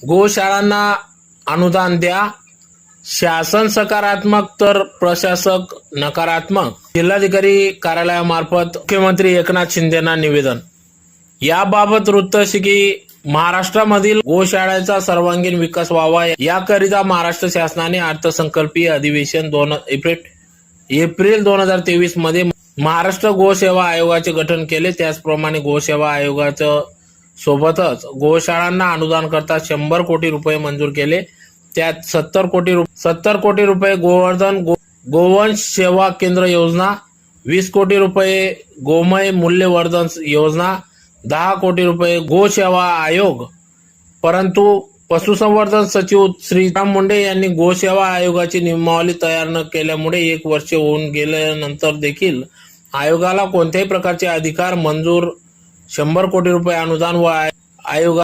गोशाळांना अनुदान द्या, शासन सकारात्मक तर प्रशासक नकारात्मक. जिल्हाधिकारी कार्यालयामार्फत मुख्यमंत्री एकनाथ शिंदेंना निवेदन. याबाबत वृत्त की महाराष्ट्रामधील गोशाळांचा सर्वांगीण विकास व्हावा याकरिता महाराष्ट्र शासनाने अर्थसंकल्पीय अधिवेशन एप्रिल 2023 मध्ये महाराष्ट्र गोसेवा आयोगाचे गठन केले. त्याचप्रमाणे गोसेवा आयोगाच्या सोबतच गोशाळांना अनुदान करता 100 कोटी रुपये मंजूर केले. त्यात 70 कोटी रुपये गोवर्धन गोवंश सेवा केंद्र योजना, 20 कोटी रुपये गोमय मूल्यवर्धन योजना, 10 कोटी रुपये गोसेवा आयोग. परंतु पशुसंवर्धन सचिव श्रीराम मुंडे यांनी गोसेवा आयोगाची नियमावली तयार न केल्यामुळे 1 वर्ष होऊन गेल्यानंतर देखील आयोगाला कोणत्याही प्रकारचे अधिकार मंजूर 100 कोटी रुपये अनुदान व आयोगा